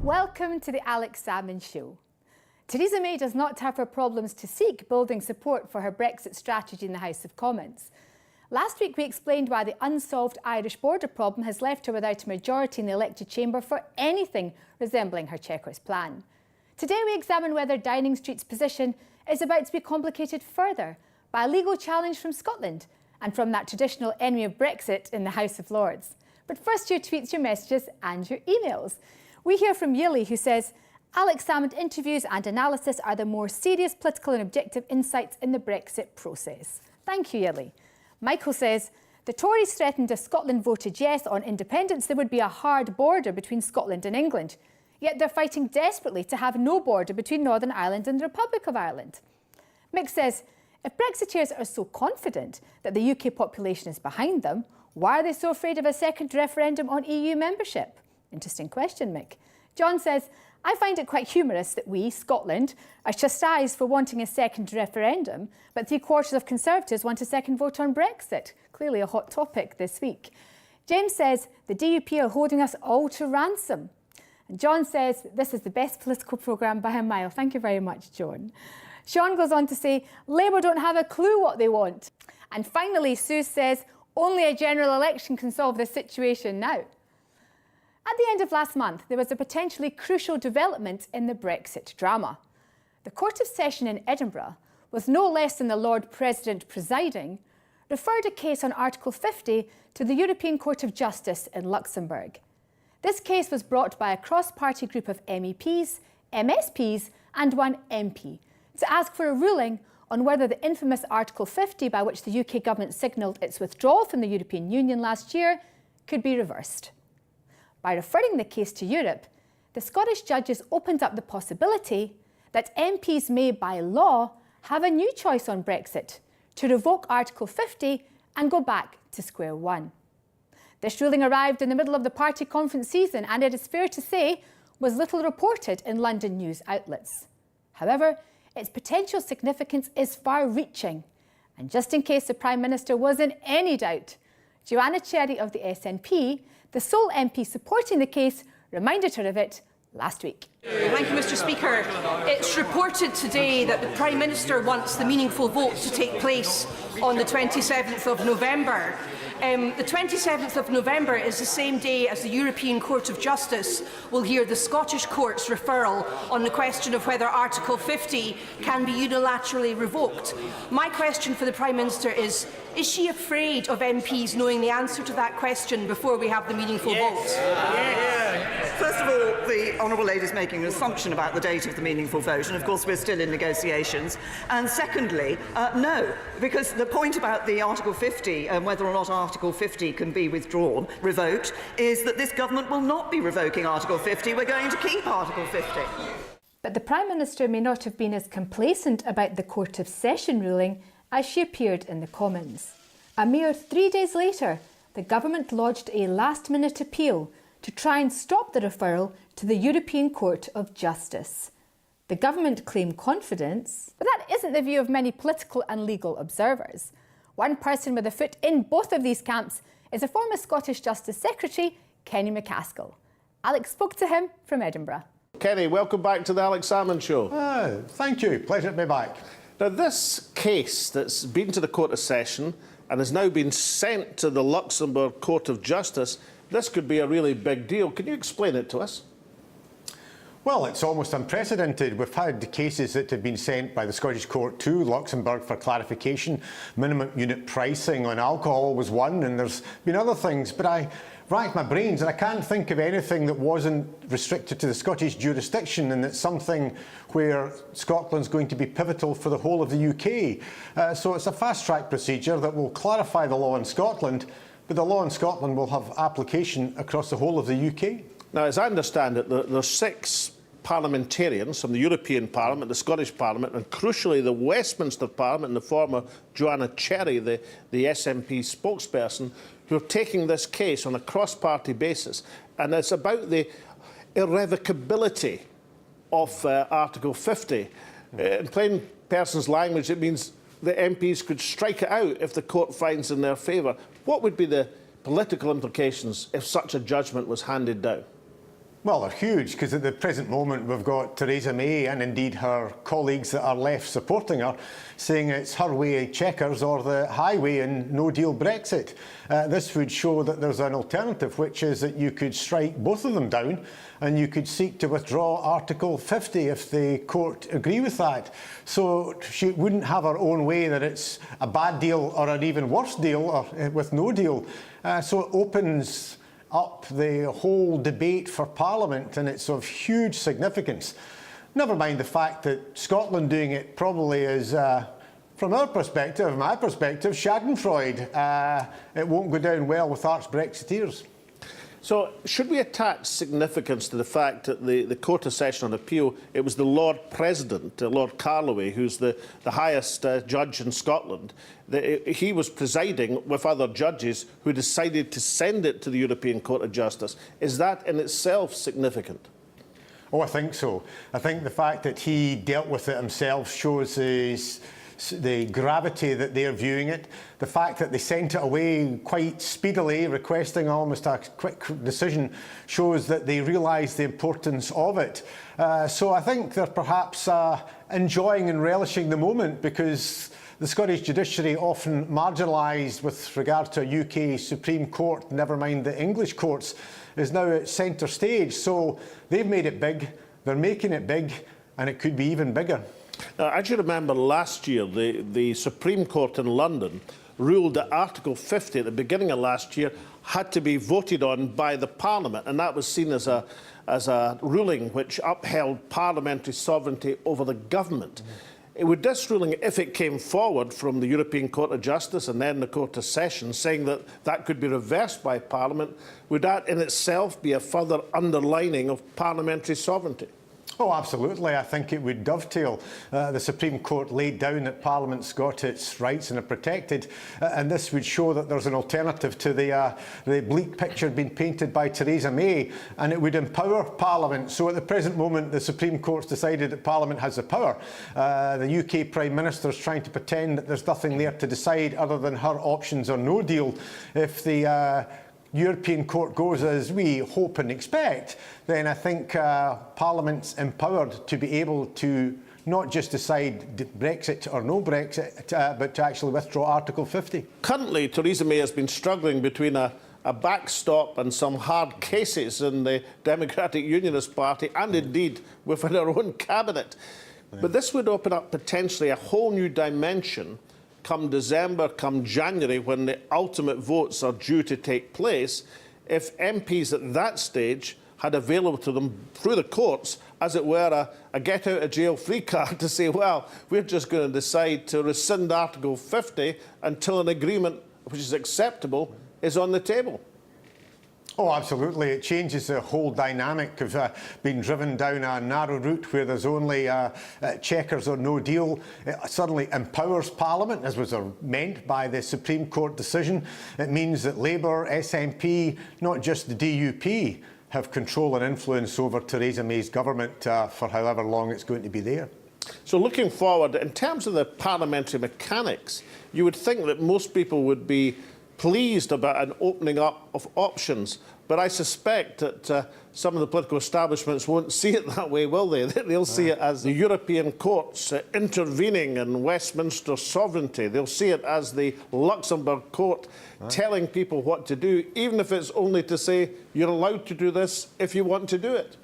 Welcome to the Alex Salmond Show. Theresa May does not have her problems to seek building support for her Brexit strategy in the House of Commons. Last week we explained why the unsolved Irish border problem has left her without a majority in the elected chamber for anything resembling her Chequers plan. Today we examine whether Downing Street's position is about to be complicated further by a legal challenge from Scotland and from that traditional enemy of Brexit in the House of Lords. But first, your tweets, your messages and your emails. We hear from Yili, who says, Alex Salmond interviews and analysis are the more serious political and objective insights in the Brexit process. Thank you, Yili. Michael says, the Tories threatened if Scotland voted yes on independence, there would be a hard border between Scotland and England. Yet they're fighting desperately to have no border between Northern Ireland and the Republic of Ireland. Mick says, if Brexiteers are so confident that the UK population is behind them, why are they so afraid of a second referendum on EU membership? Interesting question, Mick. John says, I find it quite humorous that we, Scotland, are chastised for wanting a second referendum, but 3/4 of Conservatives want a second vote on Brexit. Clearly a hot topic this week. James says, the DUP are holding us all to ransom. And John says, this is the best political programme by a mile. Thank you very much, John. Sean goes on to say, Labour don't have a clue what they want. And finally, Sue says, only a general election can solve this situation now. At the end of last month, there was a potentially crucial development in the Brexit drama. The Court of Session in Edinburgh, with no less than the Lord President presiding, referred a case on Article 50 to the European Court of Justice in Luxembourg. This case was brought by a cross-party group of MEPs, MSPs and one MP to ask for a ruling on whether the infamous Article 50, by which the UK government signalled its withdrawal from the European Union last year, could be reversed. By referring the case to Europe, the Scottish judges opened up the possibility that MPs may, by law, have a new choice on Brexit, to revoke Article 50 and go back to square one. This ruling arrived in the middle of the party conference season and, it is fair to say, was little reported in London news outlets. However, its potential significance is far-reaching. And just in case the Prime Minister was in any doubt, Joanna Cherry of the SNP, the sole MP supporting the case, reminded her of it last week. Thank you, Mr. Speaker. It's reported today that the Prime Minister wants the meaningful vote to take place on the 27th of November. The 27th of November is the same day as the European Court of Justice will hear the Scottish Court's referral on the question of whether Article 50 can be unilaterally revoked. My question for the Prime Minister is she afraid of MPs knowing the answer to that question before we have the meaningful vote? First of all, the Honourable Lady is making an assumption about the date of the meaningful vote, and of course we're still in negotiations. And secondly, no, because the point about the Article 50 and whether or not Article 50 can be withdrawn, revoked, is that this government will not be revoking Article 50. We're going to keep Article 50. But the Prime Minister may not have been as complacent about the Court of Session ruling as she appeared in the Commons. A mere 3 days later, the government lodged a last-minute appeal to try and stop the referral to the European Court of Justice. The government claimed confidence, but that isn't the view of many political and legal observers. One person with a foot in both of these camps is a former Scottish Justice Secretary, Kenny MacAskill. Alex spoke to him from Edinburgh. Kenny, welcome back to the Alex Salmond Show. Thank you. Pleasure to be back. Now, this case that's been to the Court of Session and has now been sent to the Luxembourg Court of Justice, this could be a really big deal. Can you explain it to us? Well, it's almost unprecedented. We've had cases that have been sent by the Scottish Court to Luxembourg for clarification. Minimum unit pricing on alcohol was one, and there's been other things. But I racked my brains and I can't think of anything that wasn't restricted to the Scottish jurisdiction, and it's something where Scotland's going to be pivotal for the whole of the UK. So it's a fast-track procedure that will clarify the law in Scotland, but the law in Scotland will have application across the whole of the UK. Now, as I understand it, there's 6 parliamentarians from the European Parliament, the Scottish Parliament, and crucially the Westminster Parliament, and the former Joanna Cherry, the SNP spokesperson, who are taking this case on a cross-party basis. And it's about the irrevocability of Article 50. In plain person's language, it means the MPs could strike it out if the court finds in their favour. What would be the political implications if such a judgment was handed down? Well, they're huge, because at the present moment we've got Theresa May and indeed her colleagues that are left supporting her saying it's her way checkers or the highway and no-deal Brexit. This would show that there's an alternative, which is that you could strike both of them down and you could seek to withdraw Article 50 if the court agree with that. So she wouldn't have her own way that it's a bad deal or an even worse deal or with no deal. So it opens up the whole debate for Parliament, and it's of huge significance. Never mind the fact that Scotland doing it probably is, from our perspective, my perspective, schadenfreude. It won't go down well with arch Brexiteers. So, should we attach significance to the fact that the Court of Session on Appeal, it was the Lord President, Lord Carloway, who's the highest judge in Scotland, he was presiding with other judges who decided to send it to the European Court of Justice. Is that in itself significant? Oh, I think so. I think the fact that he dealt with it himself shows the gravity that they're viewing it. The fact that they sent it away quite speedily, requesting almost a quick decision, shows that they realise the importance of it. So I think they're perhaps enjoying and relishing the moment, because the Scottish judiciary, often marginalised with regard to a UK Supreme Court, never mind the English courts, is now at centre stage. So they've made it big, they're making it big, and it could be even bigger. Now, as you remember, last year, the Supreme Court in London ruled that Article 50 at the beginning of last year had to be voted on by the Parliament, and that was seen as a ruling which upheld parliamentary sovereignty over the government. With this ruling, if it came forward from the European Court of Justice and then the Court of Session saying that that could be reversed by Parliament, would that in itself be a further underlining of parliamentary sovereignty? Oh, absolutely. I think it would dovetail. The Supreme Court laid down that Parliament's got its rights and are protected, and this would show that there's an alternative to the bleak picture being painted by Theresa May, and it would empower Parliament. So at the present moment, the Supreme Court's decided that Parliament has the power. The UK Prime Minister's trying to pretend that there's nothing there to decide other than her options or no deal. If the European Court goes as we hope and expect, then I think Parliament's empowered to be able to not just decide Brexit or no Brexit, but to actually withdraw Article 50. Currently, Theresa May has been struggling between a backstop and some hard cases in the Democratic Unionist Party and indeed within her own cabinet. But this would open up potentially a whole new dimension come December, come January, when the ultimate votes are due to take place, if MPs at that stage had available to them through the courts, as it were, a get-out-of-jail-free card to say, well, we're just going to decide to rescind Article 50 until an agreement which is acceptable is on the table. Oh, absolutely. It changes the whole dynamic of being driven down a narrow route where there's only checkers or no deal. It suddenly empowers Parliament, as was meant by the Supreme Court decision. It means that Labour, SNP, not just the DUP, have control and influence over Theresa May's government for however long it's going to be there. So looking forward, in terms of the parliamentary mechanics, you would think that most people would be pleased about an opening up of options, but I suspect that some of the political establishments won't see it that way, will they? They'll see it as the European courts intervening in Westminster sovereignty. They'll see it as the Luxembourg court telling people what to do, even if it's only to say you're allowed to do this if you want to do it.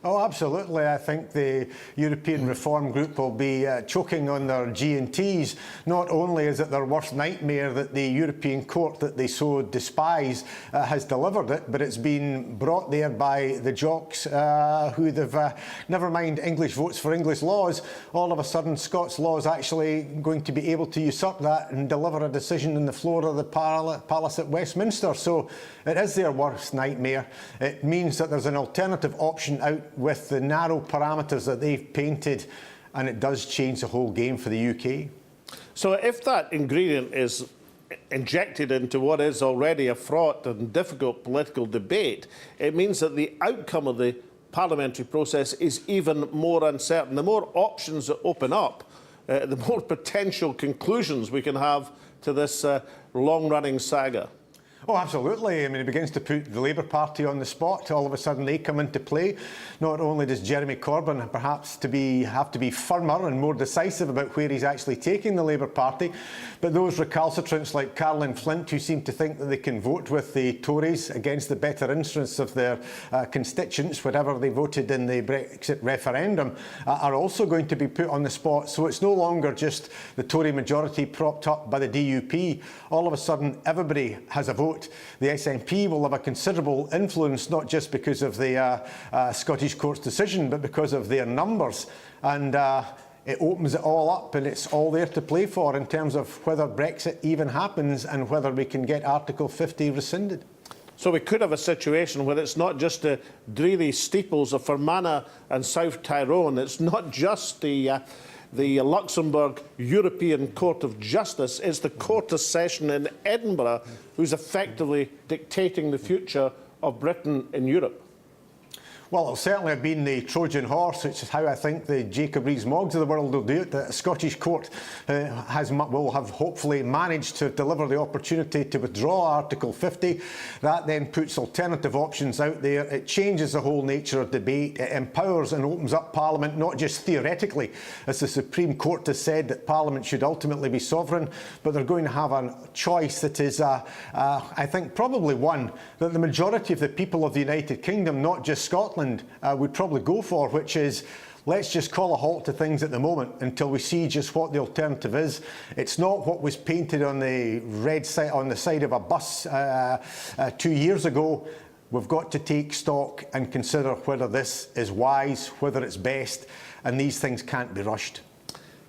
Oh, absolutely. I think the European Reform Group will be choking on their G&Ts. Not only is it their worst nightmare that the European Court that they so despise has delivered it, but it's been brought there by the jocks who they've, never mind English votes for English laws, all of a sudden Scots law is actually going to be able to usurp that and deliver a decision on the floor of the Palace at Westminster. So it is their worst nightmare. It means that there's an alternative option out with the narrow parameters that they've painted, and it does change the whole game for the UK. So if that ingredient is injected into what is already a fraught and difficult political debate, it means that the outcome of the parliamentary process is even more uncertain. The more options that open up, the more potential conclusions we can have to this long-running saga. Oh, absolutely. I mean, it begins to put the Labour Party on the spot. All of a sudden, they come into play. Not only does Jeremy Corbyn perhaps have to be firmer and more decisive about where he's actually taking the Labour Party, but those recalcitrants like Caroline Flint, who seem to think that they can vote with the Tories against the better interests of their constituents, whatever they voted in the Brexit referendum, are also going to be put on the spot. So it's no longer just the Tory majority propped up by the DUP. All of a sudden, everybody has a vote. The SNP will have a considerable influence, not just because of the Scottish Court's decision, but because of their numbers. And it opens it all up, and it's all there to play for in terms of whether Brexit even happens and whether we can get Article 50 rescinded. So we could have a situation where it's not just the dreary steeples of Fermanagh and South Tyrone, it's not just the Luxembourg European Court of Justice, it's the Court of Session in Edinburgh who's effectively dictating the future of Britain in Europe. Well, it'll certainly have been the Trojan horse, which is how I think the Jacob Rees-Moggs of the world will do it. The Scottish Court will have hopefully managed to deliver the opportunity to withdraw Article 50. That then puts alternative options out there. It changes the whole nature of debate. It empowers and opens up Parliament, not just theoretically, as the Supreme Court has said that Parliament should ultimately be sovereign, but they're going to have a choice that is, I think, probably one that the majority of the people of the United Kingdom, not just Scotland, would probably go for, which is let's just call a halt to things at the moment until we see just what the alternative is. It's not what was painted on the red side on the side of a bus 2 years ago. We've got to take stock and consider whether this is wise, whether it's best, and these things can't be rushed.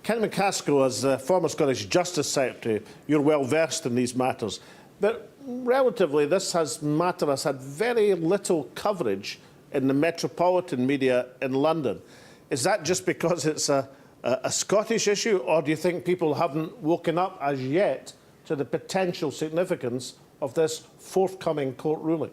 Ken McCaskill, as former Scottish Justice Secretary, you're well versed in these matters, but relatively this matter has had very little coverage in the metropolitan media in London. Is that just because it's a Scottish issue, or do you think people haven't woken up as yet to the potential significance of this forthcoming court ruling?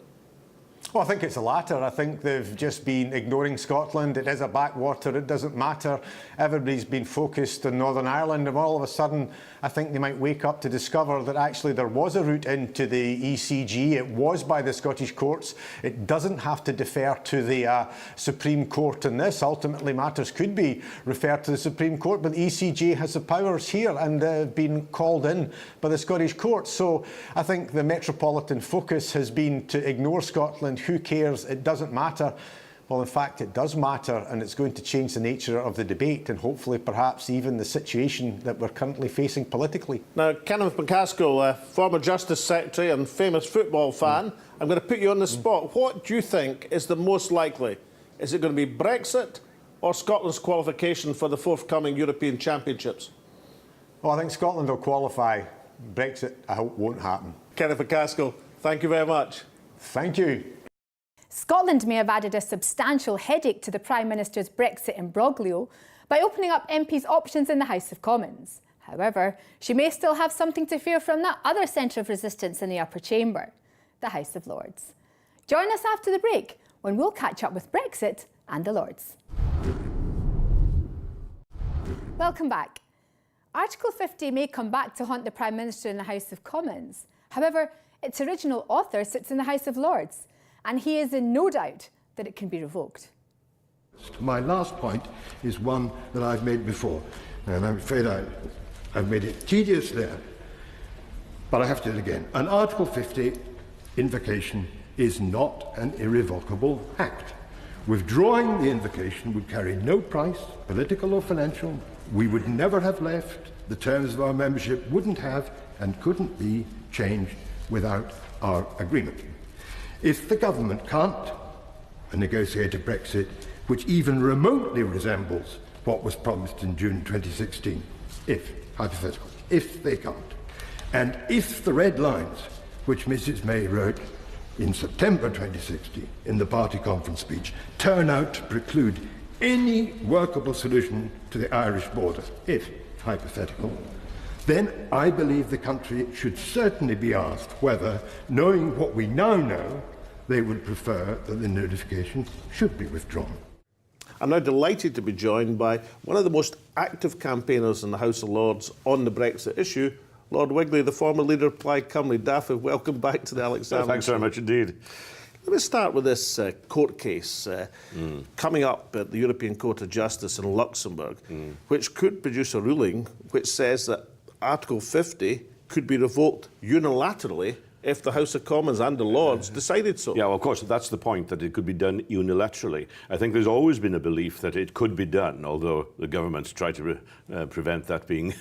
Well, I think it's the latter. I think they've just been ignoring Scotland. It is a backwater. It doesn't matter. Everybody's been focused on Northern Ireland, and all of a sudden, I think they might wake up to discover that actually there was a route into the ECG. It was by the Scottish courts. It doesn't have to defer to the Supreme Court in this. Ultimately, matters could be referred to the Supreme Court, but the ECG has the powers here and been called in by the Scottish courts. So I think the metropolitan focus has been to ignore Scotland. Who cares? It doesn't matter. Well, in fact, it does matter, and it's going to change the nature of the debate and hopefully perhaps even the situation that we're currently facing politically. Now, Kenneth McCaskill, former Justice Secretary and famous football fan, I'm going to put you on the spot. What do you think is the most likely? Is it going to be Brexit or Scotland's qualification for the forthcoming European Championships? Well, I think Scotland will qualify. Brexit, I hope, won't happen. Kenneth McCaskill, thank you very much. Thank you. Scotland may have added a substantial headache to the Prime Minister's Brexit imbroglio by opening up MPs' options in the House of Commons. However, she may still have something to fear from that other centre of resistance in the upper chamber, the House of Lords. Join us after the break when we'll catch up with Brexit and the Lords. Welcome back. Article 50 may come back to haunt the Prime Minister in the House of Commons. However, its original author sits in the House of Lords, and he is in no doubt that it can be revoked. My last point is one that I've made before, and I'm afraid I've made it tedious there, but I have to do it again. An Article 50 invocation is not an irrevocable act. Withdrawing the invocation would carry no price, political or financial. We would never have left. The terms of our membership wouldn't have and couldn't be changed without our agreement. If the government can't negotiate a Brexit which even remotely resembles what was promised in June 2016, hypothetical, if they can't, and if the red lines which Mrs May wrote in September 2016 in the party conference speech turn out to preclude any workable solution to the Irish border, hypothetical, then I believe the country should certainly be asked whether, knowing what we now know, they would prefer that the notification should be withdrawn. I'm now delighted to be joined by one of the most active campaigners in the House of Lords on the Brexit issue, Lord Wigley, the former leader of Plaid Cymru. Daffy, welcome back to the Alexander. Thanks very much indeed. Let me start with this court case coming up at the European Court of Justice in Luxembourg, which could produce a ruling which says that Article 50 could be revoked unilaterally if the House of Commons and the Lords decided so. Yeah, well, of course, that's the point, that it could be done unilaterally. I think there's always been a belief that it could be done, although the government's tried to prevent that being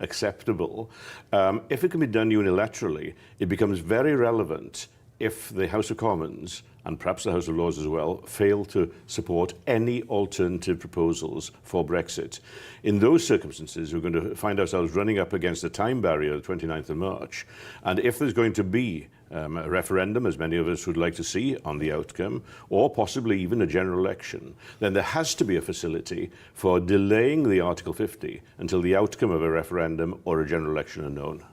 acceptable. If it can be done unilaterally, it becomes very relevant if the House of Commons, and perhaps the House of Lords as well, fail to support any alternative proposals for Brexit. In those circumstances, we're going to find ourselves running up against the time barrier of the 29th of March. And if there's going to be a referendum, as many of us would like to see, on the outcome, or possibly even a general election, then there has to be a facility for delaying the Article 50 until the outcome of a referendum or a general election are known.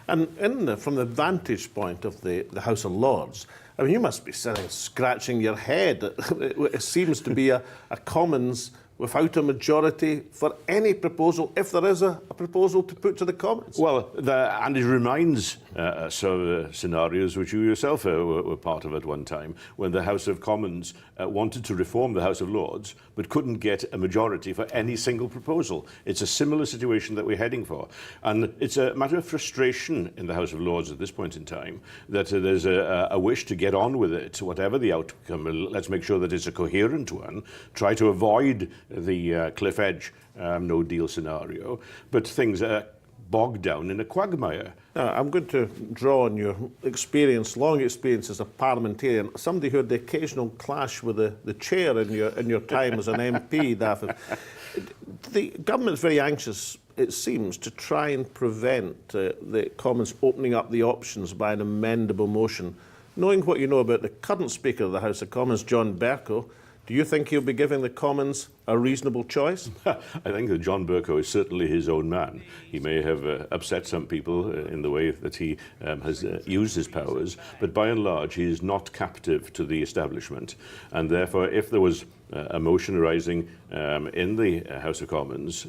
And from the vantage point of the House of Lords, I mean, you must be sitting scratching your head. It seems to be a Commons without a majority for any proposal, if there is a proposal to put to the Commons. Well, and it reminds us of scenarios which you yourself were part of at one time, when the House of Commons wanted to reform the House of Lords, but couldn't get a majority for any single proposal. It's a similar situation that we're heading for. And it's a matter of frustration in the House of Lords at this point in time, that there's a wish to get on with it, whatever the outcome. Let's make sure that it's a coherent one, try to avoid the cliff edge no deal scenario, but things are bogged down in a quagmire. Now, I'm going to draw on your experience, long experience as a parliamentarian, somebody who had the occasional clash with the chair in your time as an MP, Daffy. The government's very anxious, it seems, to try and prevent the Commons opening up the options by an amendable motion. Knowing what you know about the current Speaker of the House of Commons, John Bercow, do you think he'll be giving the Commons a reasonable choice? I think that John Bercow is certainly his own man. He may have upset some people in the way that he has used his powers, but by and large he is not captive to the establishment. And therefore, if there was a motion arising in the House of Commons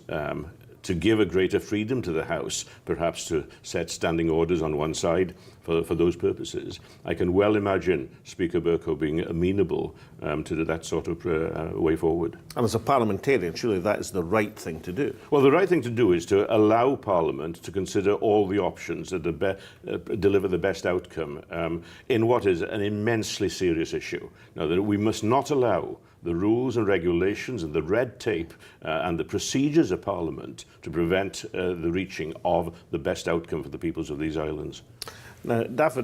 to give a greater freedom to the House, perhaps to set standing orders on one side for those purposes, I can well imagine Speaker Bercow being amenable to that sort of way forward. And as a parliamentarian, surely that is the right thing to do. Well, the right thing to do is to allow Parliament to consider all the options that deliver the best outcome in what is an immensely serious issue. Now, that we must not allow the rules and regulations and the red tape and the procedures of Parliament to prevent the reaching of the best outcome for the peoples of these islands. Now, Daffy,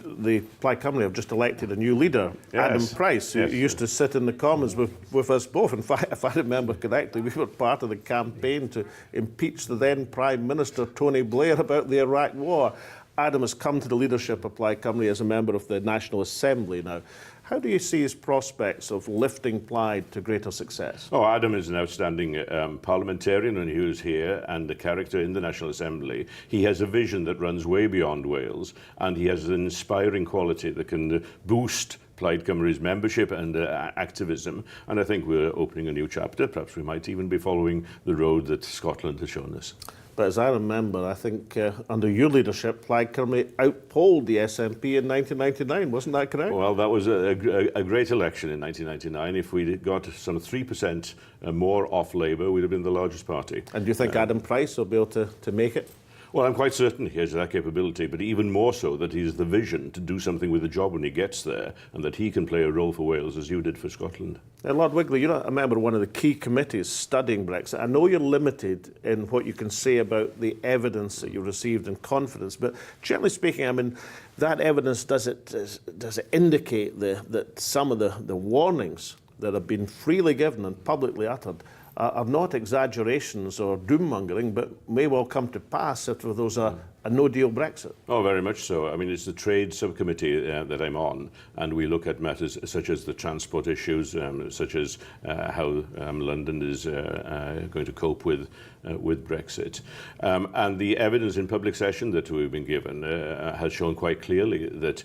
the Plaid Cymru have just elected a new leader, Yes. Adam Price, who used to sit in the Commons with us both. In fact, if I remember correctly, we were part of the campaign to impeach the then Prime Minister, Tony Blair, about the Iraq War. Adam has come to the leadership of Plaid Cymru as a member of the National Assembly now. How do you see his prospects of lifting Plaid to greater success? Oh, Adam is an outstanding parliamentarian when he was here and a character in the National Assembly. He has a vision that runs way beyond Wales, and he has an inspiring quality that can boost Plaid Cymru's membership and activism. And I think we're opening a new chapter. Perhaps we might even be following the road that Scotland has shown us. But as I remember, I think under your leadership, Plaid Cymru outpolled the SNP in 1999. Wasn't that correct? Well, that was a great election in 1999. If we'd got some 3% more off Labour, we'd have been the largest party. And do you think Adam Price will be able to make it? Well, I'm quite certain he has that capability, but even more so that he has the vision to do something with the job when he gets there, and that he can play a role for Wales as you did for Scotland. Lord Wigley, you're a member of one of the key committees studying Brexit. I know you're limited in what you can say about the evidence that you received in confidence, but generally speaking, I mean, that evidence, does it indicate that some of the warnings that have been freely given and publicly uttered are not exaggerations or doom-mongering, but may well come to pass if those are a no-deal Brexit? Oh, very much so. I mean, it's the trade subcommittee that I'm on, and we look at matters such as the transport issues, such as how London is going to cope with Brexit. And the evidence in public session that we've been given has shown quite clearly that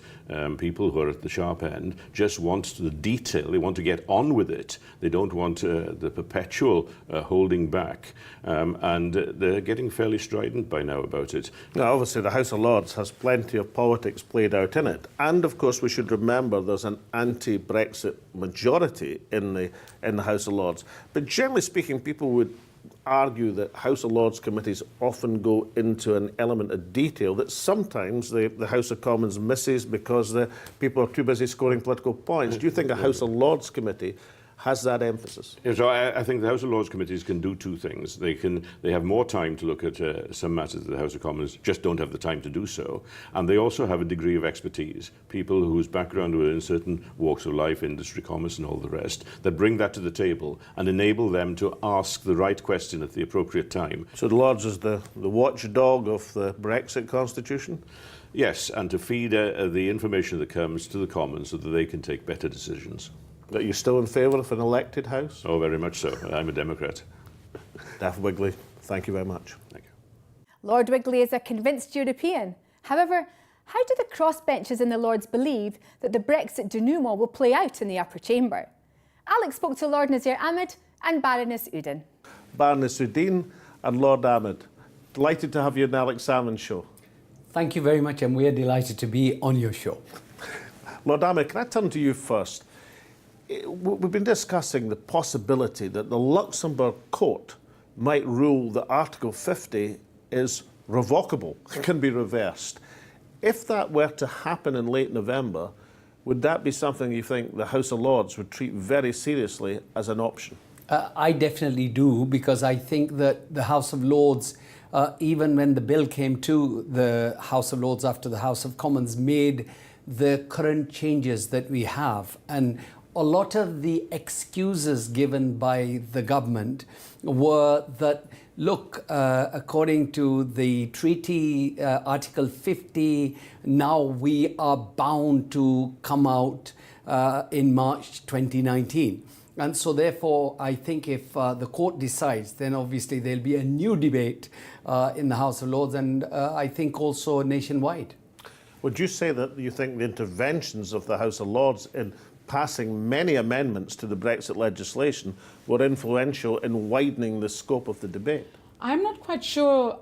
people who are at the sharp end just want the detail. They want to get on with it. They don't want the perpetual holding back. And they're getting fairly strident by now about it. Now, obviously, the House of Lords has plenty of politics played out in it. And, of course, we should remember there's an anti-Brexit majority in the House of Lords. But generally speaking, people would argue that House of Lords committees often go into an element of detail that sometimes the House of Commons misses because the people are too busy scoring political points. Do you think a House of Lords committee has that emphasis? Yeah, so I think the House of Lords committees can do two things. They have more time to look at some matters that the House of Commons just don't have the time to do so. And they also have a degree of expertise, people whose background were in certain walks of life, industry, commerce and all the rest, that bring that to the table and enable them to ask the right question at the appropriate time. So the Lords is the watchdog of the Brexit constitution? Yes, and to feed the information that comes to the Commons so that they can take better decisions. Are you still in favour of an elected House? Oh, very much so. I'm a Democrat. Daft Wigley, thank you very much. Thank you. Lord Wigley is a convinced European. However, how do the crossbenchers in the Lords believe that the Brexit denouement will play out in the upper chamber? Alex spoke to Lord Nazir Ahmed and Baroness Uden. Baroness Uden and Lord Ahmed, delighted to have you on the Alex Salmond Show. Thank you very much, and we are delighted to be on your show. Lord Ahmed, can I turn to you first? We've been discussing the possibility that the Luxembourg court might rule that Article 50 is revocable, can be reversed. If that were to happen in late November, would that be something you think the House of Lords would treat very seriously as an option? I definitely do, because I think that the House of Lords, even when the bill came to the House of Lords after the House of Commons, made the current changes that we have. And a lot of the excuses given by the government were that, look, according to the treaty, Article 50, now we are bound to come out in March 2019. And so therefore, I think if the court decides, then obviously there'll be a new debate in the House of Lords, and I think also nationwide. Would you say that you think the interventions of the House of Lords in passing many amendments to the Brexit legislation were influential in widening the scope of the debate? I'm not quite sure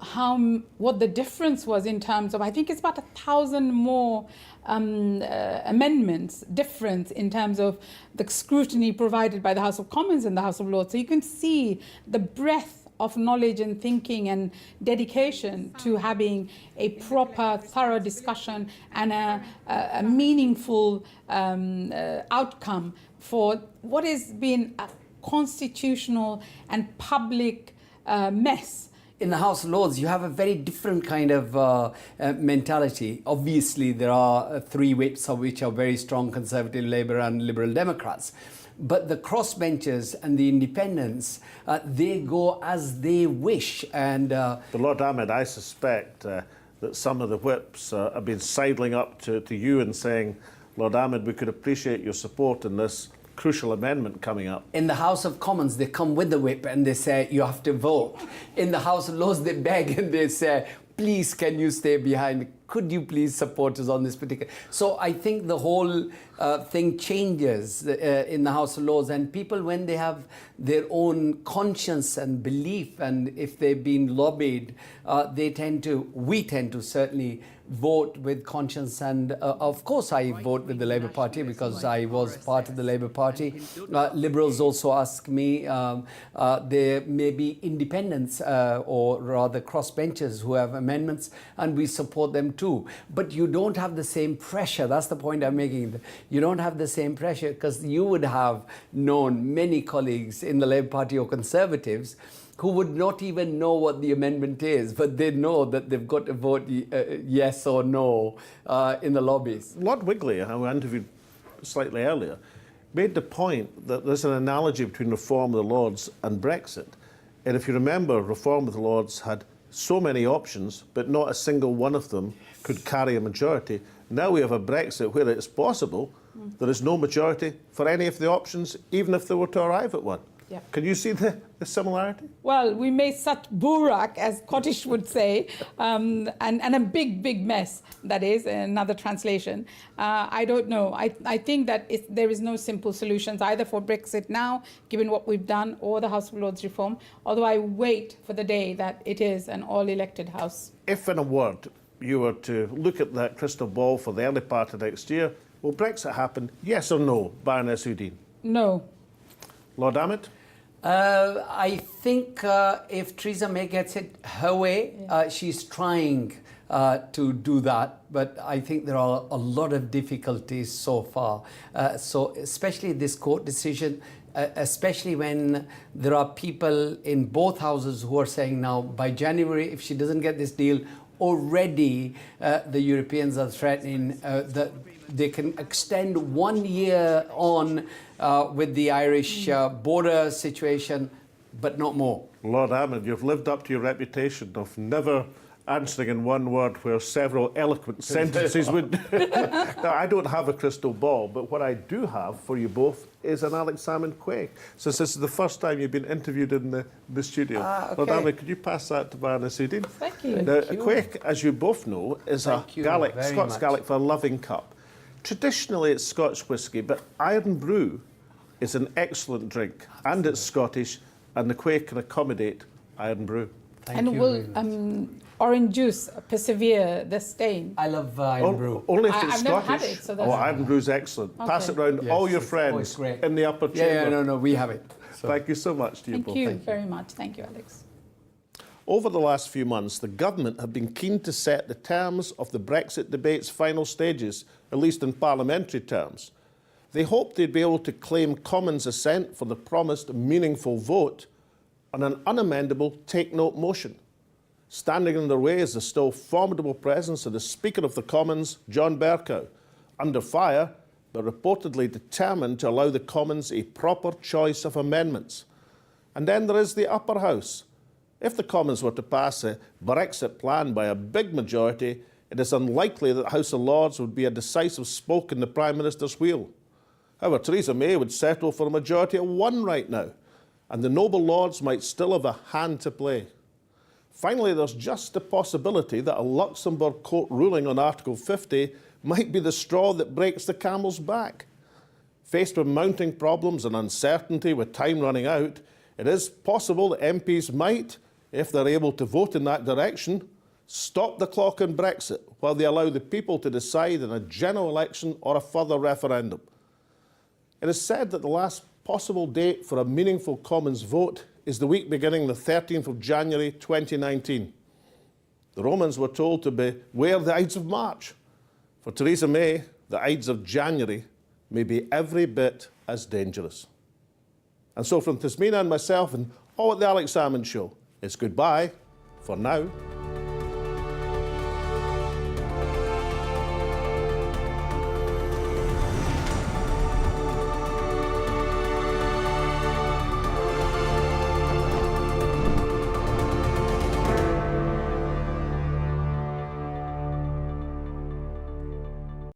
what the difference was in terms of, I think it's about 1,000 more amendments difference in terms of the scrutiny provided by the House of Commons and the House of Lords. So you can see the breadth of knowledge and thinking and dedication to having a proper, thorough discussion and a meaningful outcome for what has been a constitutional and public mess. In the House of Lords, you have a very different kind of mentality. Obviously, there are three whips of which are very strong: Conservative, Labour and Liberal Democrats. But the crossbenchers and the independents, they go as they wish. And But Lord Ahmed, I suspect that some of the whips have been sidling up to you and saying, Lord Ahmed, we could appreciate your support in this crucial amendment coming up. in the House of Commons, they come with the whip and they say, you have to vote. In the House of Lords, they beg and they say, please, can you stay behind? Could you please support us on this particular? So I think the whole thing changes in the House of Lords, and people, when they have their own conscience and belief, and if they've been lobbied, we tend to certainly vote with conscience. And of course I vote with the Labour Party because I was part of the Labour Party. Liberals also ask me, there may be independents or rather crossbenchers who have amendments, and we support them too. But you don't have the same pressure. That's the point I'm making. You don't have the same pressure, because you would have known many colleagues in the Labour Party or Conservatives who would not even know what the amendment is, but they know that they've got to vote yes or no in the lobbies. Lord Wigley, who I interviewed slightly earlier, made the point that there's an analogy between Reform of the Lords and Brexit. And if you remember, Reform of the Lords had so many options, but not a single one of them could carry a majority. Now we have a Brexit where it's possible there is no majority for any of the options, even if they were to arrive at one. Yeah. Can you see the similarity? Well, we made such burak, as Scottish would say, and a big, big mess, that is, another translation. I don't know. I think that there is no simple solutions either for Brexit now, given what we've done, or the House of Lords reform, although I wait for the day that it is an all-elected House. If, in a word, you were to look at that crystal ball for the early part of next year, will Brexit happen, yes or no, Baroness Udine? No. Lord Ammett? I think if Theresa May gets it her way, she's trying to do that, but I think there are a lot of difficulties so far. So especially this court decision, especially when there are people in both houses who are saying now by January, if she doesn't get this deal, already the Europeans are threatening that they can extend 1 year on with the Irish border situation, but not more. Lord Ammon, you've lived up to your reputation of never answering in one word where several eloquent sentences would... Now, I don't have a crystal ball, but what I do have for you both is an Alex Salmond Quaich, since this is the first time you've been interviewed in the studio. Okay. Lord Ammon, could you pass that to Baroness Udine? Thank you. Now, a Quaich, as you both know, is a Gaelic, Scots Gaelic for a loving cup. Traditionally, it's Scotch whisky, but Iron Brew is an excellent drink, and it's Scottish, and the Quaich can accommodate Iron Brew. And will orange juice persevere the stain? I love Iron Brew. Only if it's I've Scottish. never had it, so that's... Iron Brew's excellent. Pass it round all your friends in the upper chamber. Yeah, no, we have it. So. Thank you so much to you both. Thank you very much. Thank you, Alex. Over the last few months, the government have been keen to set the terms of the Brexit debate's final stages, at least in parliamentary terms. They hoped they'd be able to claim Commons assent for the promised meaningful vote on an unamendable take-note motion. Standing in their way is the still formidable presence of the Speaker of the Commons, John Bercow, under fire, but reportedly determined to allow the Commons a proper choice of amendments. And then there is the Upper House. If the Commons were to pass a Brexit plan by a big majority, it is unlikely that the House of Lords would be a decisive spoke in the Prime Minister's wheel. However, Theresa May would settle for a majority of one right now, and the noble Lords might still have a hand to play. Finally, there's just the possibility that a Luxembourg court ruling on Article 50 might be the straw that breaks the camel's back. Faced with mounting problems and uncertainty with time running out, it is possible that MPs might, if they're able to vote in that direction, stop the clock on Brexit while they allow the people to decide in a general election or a further referendum. It is said that the last possible date for a meaningful Commons vote is the week beginning the 13th of January 2019. The Romans were told to beware the Ides of March. For Theresa May, the Ides of January may be every bit as dangerous. And so from Tasmina and myself and all at the Alex Salmond Show, it's goodbye for now.